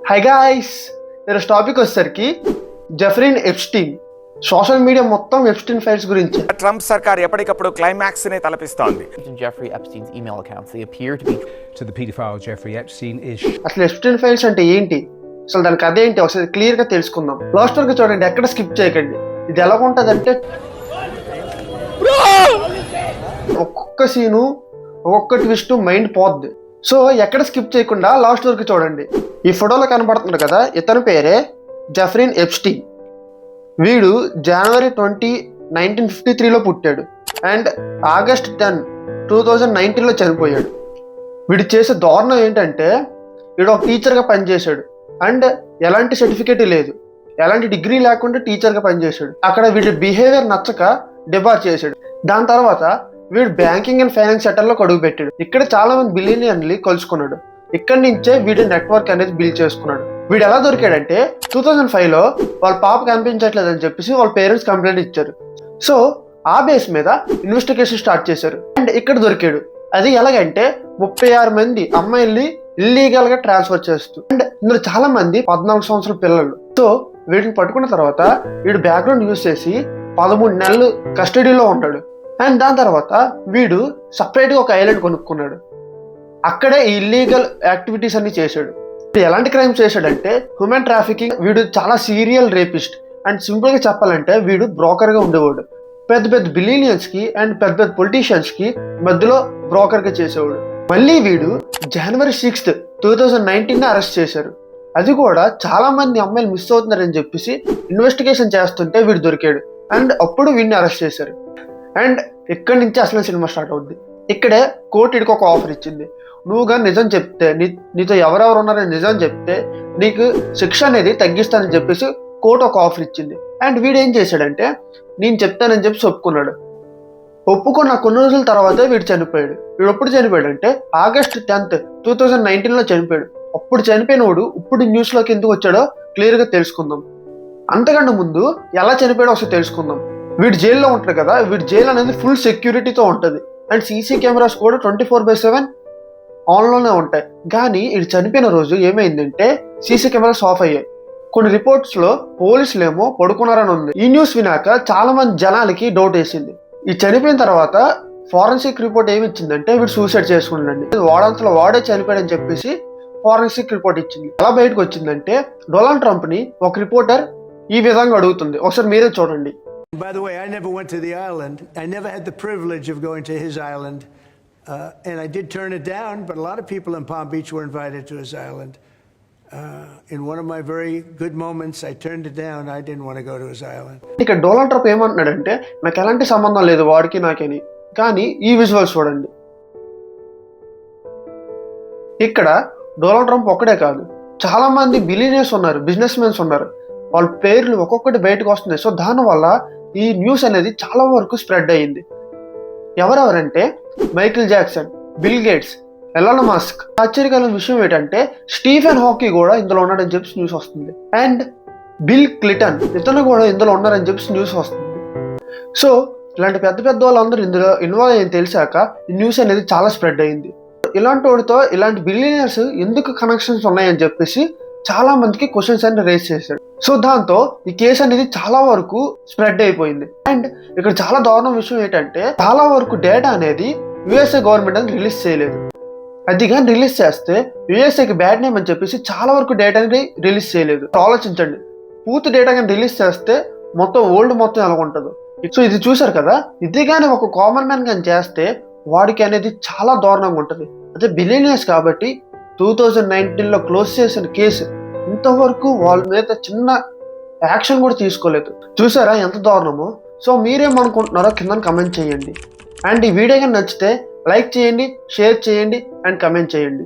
High guys, ఈరోజు topic వచ్చేసరికి జెఫ్రీన్ Epstein. Social media మొత్తం ఎప్స్టీన్ ఫైల్స్ గురించి. ట్రంప్ సర్కార్ ఎప్పటికప్పుడు క్లైమాక్స్ ని తలపిస్తోంది. Jeffrey Epstein's email accounts, they appear to be to the pedophile Jeffrey Epstein is అసలు ఎప్స్టీన్ ఫైల్స్ అంటే ఏంటి, అసలు దాని కథ ఏంటి ఒకసారి క్లియర్ గా తెలుసుకుందాం. లాస్ట్ వరకు చూడండి, ఎక్కడ స్కిప్ చేయకండి. ఇది ఎలా ఉంటదంటే ఒక్కొక్క సీను ఒక్కొక్క ట్విస్ట్ మైండ్ పోద్ది. సో ఎక్కడ స్కిప్ చేయకుండా లాస్ట్ వరకు చూడండి. ఈ ఫోటోలో కనబడుతుంది కదా, ఇతని పేరే జెఫ్రీన్ ఎప్స్టీన్. వీడు జనవరి 20, 1953లో పుట్టాడు అండ్ ఆగస్ట్ 10, 2019లో చనిపోయాడు. వీడు చేసే దారుణం ఏంటంటే, వీడు ఒక టీచర్గా పనిచేశాడు అండ్ ఎలాంటి సర్టిఫికేట్ లేదు, ఎలాంటి డిగ్రీ లేకుండా టీచర్గా పనిచేశాడు. అక్కడ వీడి బిహేవియర్ నచ్చక డిబార్ చేశాడు. దాని తర్వాత వీడు బ్యాంకింగ్ అండ్ ఫైనాన్స్ సెక్టర్లో అడుగు పెట్టాడు. ఇక్కడ చాలా మంది బిలియనియర్ని కలుసుకున్నాడు. ఇక్కడి నుంచే వీడి నెట్వర్క్ అనేది బిల్డ్ చేసుకున్నాడు. వీడు ఎలా దొరికాడంటే 2005లో వాళ్ళ పాప కనిపించట్లేదని చెప్పేసి వాళ్ళ పేరెంట్స్ కంప్లైంట్ ఇచ్చారు. సో ఆ బేస్ మీద ఇన్వెస్టిగేషన్ స్టార్ట్ చేశారు అండ్ ఇక్కడ దొరికాడు. అది ఎలాగంటే 36 మంది అమ్మాయిల్ని ఇల్లీగల్ గా ట్రాన్స్ఫర్ చేస్తూ, అండ్ ఇందులో చాలా మంది 14 సంవత్సరాల పిల్లలు. సో వీటిని పట్టుకున్న తర్వాత వీడు బ్యాక్గ్రౌండ్ యూజ్ చేసి 13 నెలలు కస్టడీలో ఉంటాడు. అండ్ దాని తర్వాత వీడు సపరేట్గా ఒక ఐలాండ్ కొనుక్కున్నాడు. అక్కడే ఈ ఇల్లీగల్ యాక్టివిటీస్ అన్ని చేశాడు. ఎలాంటి క్రైమ్స్ చేశాడంటే హ్యూమన్ ట్రాఫికింగ్. వీడు చాలా సీరియల్ రేపిస్ట్ అండ్ సింపుల్గా చెప్పాలంటే వీడు బ్రోకర్గా ఉండేవాడు. పెద్ద పెద్ద బిలియనియన్స్ కి అండ్ పెద్ద పెద్ద పొలిటీషియన్స్ కి మధ్యలో బ్రోకర్గా చేసేవాడు. మళ్ళీ వీడు జనవరి 6, 2019 అరెస్ట్ చేశారు. అది కూడా చాలా మంది అమ్మాయిలు మిస్ అవుతున్నారని చెప్పేసి ఇన్వెస్టిగేషన్ చేస్తుంటే వీడు దొరికాడు అండ్ అప్పుడు వీడిని అరెస్ట్ చేశారు. అండ్ ఇక్కడి నుంచి అసలు సినిమా స్టార్ట్ అవుద్ది. ఇక్కడే కోర్టు వీడికి ఒక ఆఫర్ ఇచ్చింది. నువ్వు కానీ నిజం చెప్తే, నీతో ఎవరెవరు ఉన్నారని నిజం చెప్తే నీకు శిక్ష అనేది తగ్గిస్తానని చెప్పేసి కోర్టు ఒక ఆఫర్ ఇచ్చింది. అండ్ వీడు ఏం చేశాడంటే, నేను చెప్తానని చెప్పి ఒప్పుకున్నాడు. ఒప్పుకున్న కొన్ని రోజుల తర్వాతే వీడు చనిపోయాడు. వీడు ఎప్పుడు చనిపోయాడంటే ఆగస్ట్ 10, 2019లో చనిపోయాడు. అప్పుడు చనిపోయినవాడు ఇప్పుడు న్యూస్లోకి ఎందుకు వచ్చాడో క్లియర్గా తెలుసుకుందాం. అంతకంటే ముందు ఎలా చనిపోయాడో ఒకసారి తెలుసుకుందాం. వీడు జైల్లో ఉంటాడు కదా, వీడి జైలు అనేది ఫుల్ సెక్యూరిటీతో ఉంటుంది అండ్ సీసీ కెమెరాస్ కూడా 24/7 ఆన్లోనే ఉంటాయి. కానీ వీడు చనిపోయిన రోజు ఏమైందంటే సీసీ కెమెరాస్ ఆఫ్ అయ్యాయి. కొన్ని రిపోర్ట్స్లో పోలీసులు ఏమో పడుకున్నారని ఉంది. ఈ న్యూస్ వినాక చాలా మంది జనాలకి డౌట్ వేసింది. ఈ చనిపోయిన తర్వాత ఫారెన్సిక్ రిపోర్ట్ ఏమి ఇచ్చిందంటే వీడు సూసైడ్ చేసుకున్నాడండి, వాడంతలో వాడే చనిపోయాడని చెప్పేసి ఫారెన్సిక్ రిపోర్ట్ ఇచ్చింది. ఎలా బయటకు వచ్చిందంటే డొనాల్డ్ ట్రంప్ ని ఒక రిపోర్టర్ ఈ విధంగా అడుగుతుంది. ఒకసారి మీరే చూడండి. By the way, I never went to the island. I never had the privilege of going to his island. And I did turn it down, but a lot of people in Palm Beach were invited to his island. In one of my very good moments, I turned it down. I didn't want to go to his island. ఇక్కడ Donald Trump ఏమంటున్నాడంటే నాకు ఎలాంటి సంబంధం లేదు వాడికి నాకని. కానీ ఈ విజువల్స్ చూడండి. ఇక్కడ డొనాల్డ్ ట్రంప్ ఒక్కడే కాదు, చాలా మంది బిలియనర్స్ ఉన్నారు, బిజినెస్ మెన్స్ ఉన్నారు. వాళ్ళ పేర్లు ఒక్కొక్కటి బయటకు వస్తున్నాయి. సో దానివల్ల ఈ న్యూస్ అనేది చాలా వరకు స్ప్రెడ్ అయ్యింది. ఎవరెవరంటే Michael Jackson, Bill Gates, Elon Musk. ఆశ్చర్యకరమైన విషయం ఏంటంటే స్టీఫెన్ హాకీ కూడా ఇందులో ఉన్నాడని చెప్పి న్యూస్ వస్తుంది. అండ్ బిల్ క్లింటన్ ఇతను కూడా ఇందులో ఉన్నారని చెప్పి న్యూస్ వస్తుంది. సో ఇలాంటి పెద్ద పెద్ద వాళ్ళందరూ ఇందులో ఇన్వాల్వ్ అయ్యి తెలిసాక ఈ న్యూస్ అనేది చాలా స్ప్రెడ్ అయింది. ఇలాంటి వాడితో ఇలాంటి బిలియనర్స్ ఎందుకు కనెక్షన్స్ ఉన్నాయని చెప్పేసి చాలా మందికి క్వశ్చన్స్ అన్ని రేస్ చేశాడు. సో దాంతో ఈ కేసు అనేది చాలా వరకు స్ప్రెడ్ అయిపోయింది. అండ్ ఇక్కడ చాలా దారుణం విషయం ఏంటంటే చాలా వరకు డేటా అనేది యుఎస్ఏ గవర్నమెంట్ అనేది రిలీజ్ చేయలేదు. అది కానీ రిలీజ్ చేస్తే యుఎస్ఏకి బ్యాడ్ నేమ్ అని చెప్పేసి చాలా వరకు డేటా అనేది రిలీజ్ చేయలేదు. ఆలోచించండి, పూర్తి డేటా కానీ రిలీజ్ చేస్తే మొత్తం వరల్డ్ మొత్తం ఎలా ఉంటుందో. సో ఇది చూసారు కదా, ఇది కానీ ఒక కామన్ మ్యాన్ కానీ చేస్తే వాడికి అనేది చాలా దారుణంగా ఉంటుంది. అదే బిలియనియర్స్ కాబట్టి 2019లో క్లోజ్ చేసిన కేసు ఇంతవరకు వాళ్ళ మీద చిన్న యాక్షన్ కూడా తీసుకోలేదు. చూసారా ఎంత దారుణమో. సో మీరేమనుకుంటున్నారో కింద కమెంట్ చేయండి. అండ్ ఈ వీడియో కానీ నచ్చితే లైక్ చేయండి, షేర్ చేయండి అండ్ కమెంట్ చేయండి.